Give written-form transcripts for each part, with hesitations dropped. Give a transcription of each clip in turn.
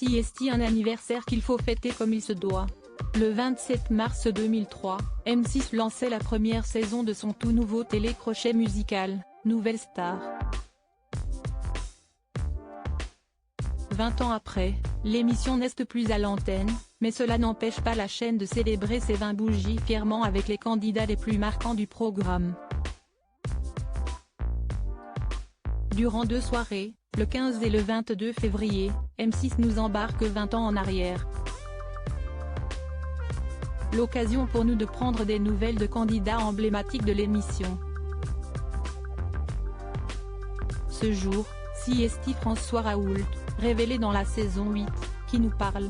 Si est-il un anniversaire qu'il faut fêter comme il se doit. Le 27 mars 2003, M6 lançait la première saison de son tout nouveau télécrochet musical, Nouvelle Star. 20 ans après, l'émission n'est plus à l'antenne, mais cela n'empêche pas la chaîne de célébrer ses 20 bougies fièrement avec les candidats les plus marquants du programme. Durant 2 soirées, le 15 et le 22 février, M6 nous embarque 20 ans en arrière. L'occasion pour nous de prendre des nouvelles de candidats emblématiques de l'émission. Ce jour, si est François Raoult, révélé dans la saison 8, qui nous parle.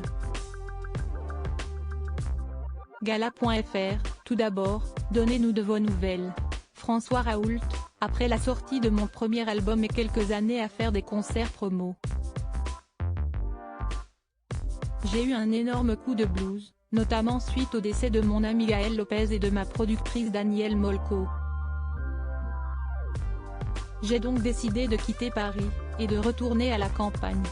Gala.fr, tout d'abord, donnez-nous de vos nouvelles. François Raoult, après la sortie de mon premier album et quelques années à faire des concerts promo. J'ai eu un énorme coup de blues, notamment suite au décès de mon ami Gaël Lopez et de ma productrice Danielle Molko. J'ai donc décidé de quitter Paris, et de retourner à la campagne.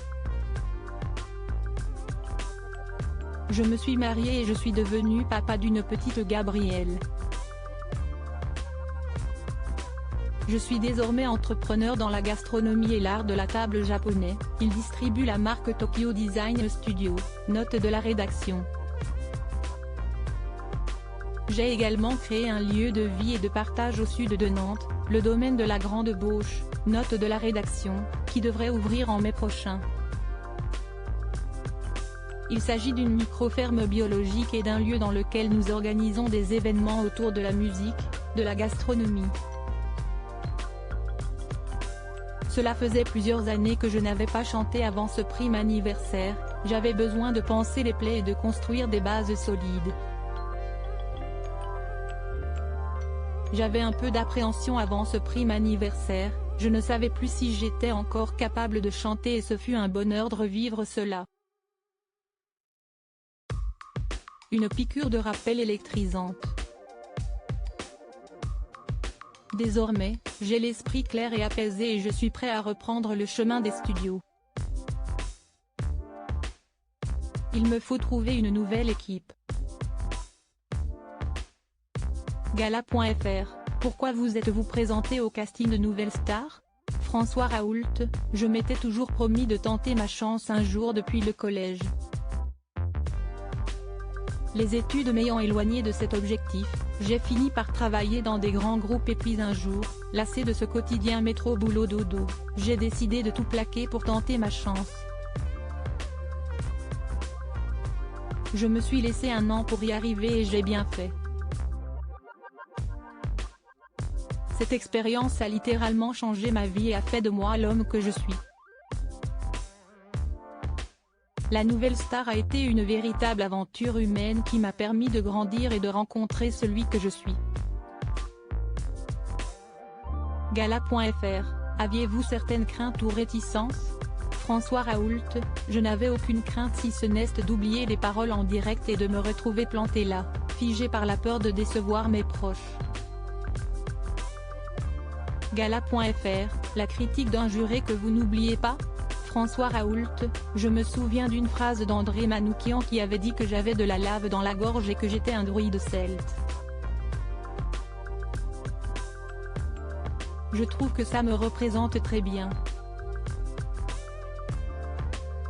Je me suis marié et je suis devenu papa d'une petite Gabrielle. Je suis désormais entrepreneur dans la gastronomie et l'art de la table japonais. Il distribue la marque Tokyo Design Studio, note de la rédaction. J'ai également créé un lieu de vie et de partage au sud de Nantes, le domaine de la Grande Bauche, note de la rédaction, qui devrait ouvrir en mai prochain. Il s'agit d'une micro-ferme biologique et d'un lieu dans lequel nous organisons des événements autour de la musique, de la gastronomie. Cela faisait plusieurs années que je n'avais pas chanté avant ce prime anniversaire, j'avais besoin de panser les plaies et de construire des bases solides. J'avais un peu d'appréhension avant ce prime anniversaire, je ne savais plus si j'étais encore capable de chanter et ce fut un bonheur de revivre cela. Une piqûre de rappel électrisante. Désormais, j'ai l'esprit clair et apaisé et je suis prêt à reprendre le chemin des studios. Il me faut trouver une nouvelle équipe. Gala.fr, pourquoi vous êtes-vous présenté au casting de Nouvelle Star? François Raoult, je m'étais toujours promis de tenter ma chance un jour depuis le collège. Les études m'ayant éloigné de cet objectif, j'ai fini par travailler dans des grands groupes et puis un jour, lassé de ce quotidien métro boulot dodo, j'ai décidé de tout plaquer pour tenter ma chance. Je me suis laissé 1 an pour y arriver et j'ai bien fait. Cette expérience a littéralement changé ma vie et a fait de moi l'homme que je suis. La Nouvelle Star a été une véritable aventure humaine qui m'a permis de grandir et de rencontrer celui que je suis. Gala.fr, aviez-vous certaines craintes ou réticences? François Raoult, je n'avais aucune crainte si ce n'est d'oublier les paroles en direct et de me retrouver planté là, figé par la peur de décevoir mes proches. Gala.fr, la critique d'un juré que vous n'oubliez pas? François Raoult, je me souviens d'une phrase d'André Manoukian qui avait dit que j'avais de la lave dans la gorge et que j'étais un druide celte. Je trouve que ça me représente très bien.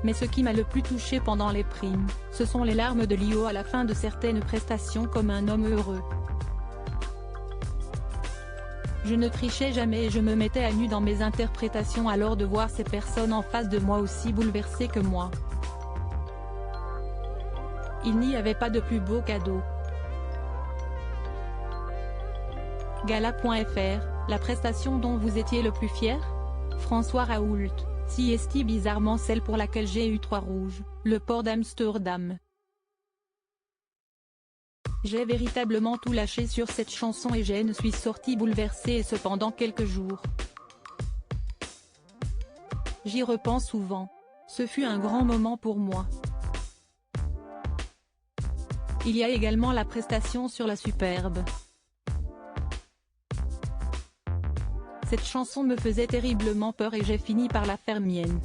Mais ce qui m'a le plus touché pendant les primes, ce sont les larmes de Lio à la fin de certaines prestations comme un homme heureux. Je ne trichais jamais et je me mettais à nu dans mes interprétations alors de voir ces personnes en face de moi aussi bouleversées que moi. Il n'y avait pas de plus beau cadeau. Gala.fr, la prestation dont vous étiez le plus fier? François Raoult, si est bizarrement celle pour laquelle j'ai eu 3 rouges, le port d'Amsterdam. J'ai véritablement tout lâché sur cette chanson et je suis sortie bouleversée et cependant quelques jours. J'y repense souvent. Ce fut un grand moment pour moi. Il y a également la prestation sur la Superbe. Cette chanson me faisait terriblement peur et j'ai fini par la faire mienne.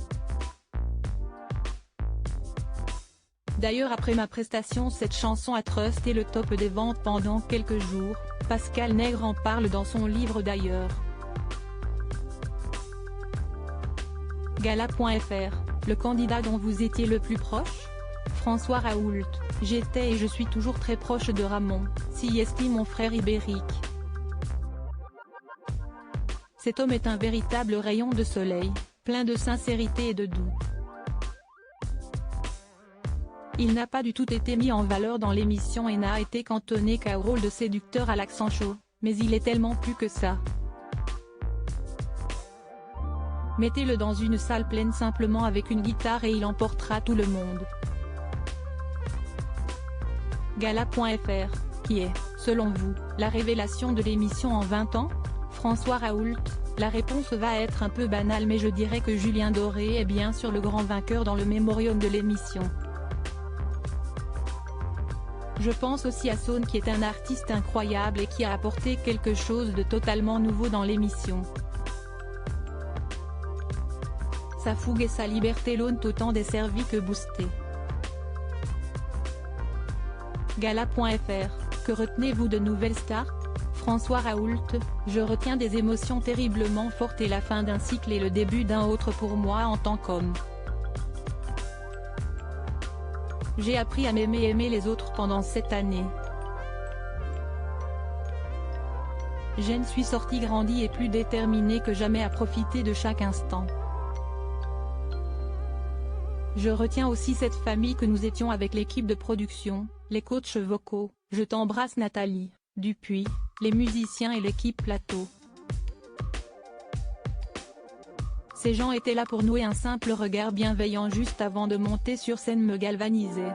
D'ailleurs après ma prestation cette chanson a trusté le top des ventes pendant quelques jours, Pascal Nègre en parle dans son livre d'ailleurs. Gala.fr, le candidat dont vous étiez le plus proche ? François Raoult, j'étais et je suis toujours très proche de Ramon, s'y estime mon frère ibérique. Cet homme est un véritable rayon de soleil, plein de sincérité et de doux. Il n'a pas du tout été mis en valeur dans l'émission et n'a été cantonné qu'au rôle de séducteur à l'accent chaud, mais il est tellement plus que ça. Mettez-le dans une salle pleine simplement avec une guitare et il emportera tout le monde. Gala.fr, qui est, selon vous, la révélation de l'émission en 20 ans ? François Raoult, la réponse va être un peu banale mais je dirais que Julien Doré est bien sûr le grand vainqueur dans le mémorium de l'émission. Je pense aussi à Saune qui est un artiste incroyable et qui a apporté quelque chose de totalement nouveau dans l'émission. Sa fougue et sa liberté l'ont autant desservi que boosté. Gala.fr, que retenez-vous de Nouvelle Star ? François Raoult, je retiens des émotions terriblement fortes et la fin d'un cycle et le début d'un autre pour moi en tant qu'homme. J'ai appris à m'aimer et aimer les autres pendant cette année. Je ne suis sortie grandie et plus déterminée que jamais à profiter de chaque instant. Je retiens aussi cette famille que nous étions avec l'équipe de production, les coachs vocaux, je t'embrasse Nathalie Dupuis, les musiciens et l'équipe plateau. Ces gens étaient là pour nouer un simple regard bienveillant juste avant de monter sur scène me galvanisait.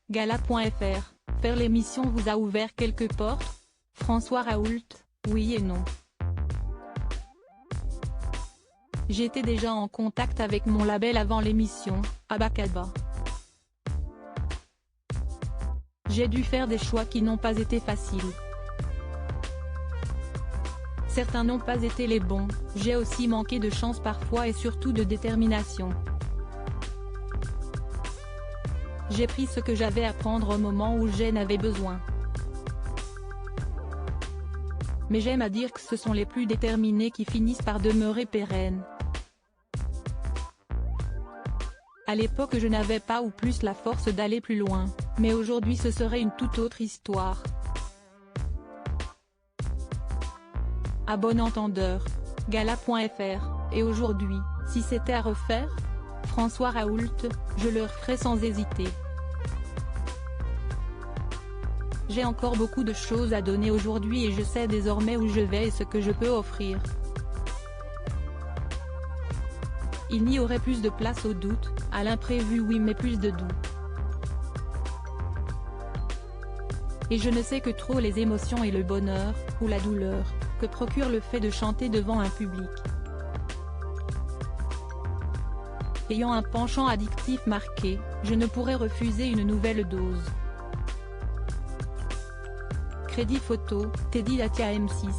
Gala.fr, faire l'émission vous a ouvert quelques portes ? François Raoult, oui et non. J'étais déjà en contact avec mon label avant l'émission, Abacadabra. J'ai dû faire des choix qui n'ont pas été faciles. Certains n'ont pas été les bons, j'ai aussi manqué de chance parfois et surtout de détermination. J'ai pris ce que j'avais à prendre au moment où j'en avais besoin. Mais j'aime à dire que ce sont les plus déterminés qui finissent par demeurer pérennes. À l'époque je n'avais pas ou plus la force d'aller plus loin, mais aujourd'hui ce serait une toute autre histoire. À bon entendeur, Gala.fr, et aujourd'hui, si c'était à refaire ? François Raoult, je le referais sans hésiter. J'ai encore beaucoup de choses à donner aujourd'hui et je sais désormais où je vais et ce que je peux offrir. Il n'y aurait plus de place au doute, à l'imprévu oui mais plus de doux. Et je ne sais que trop les émotions et le bonheur, ou la douleur, que procure le fait de chanter devant un public. Ayant un penchant addictif marqué, je ne pourrais refuser une nouvelle dose. Crédit photo, Teddy Latia M6.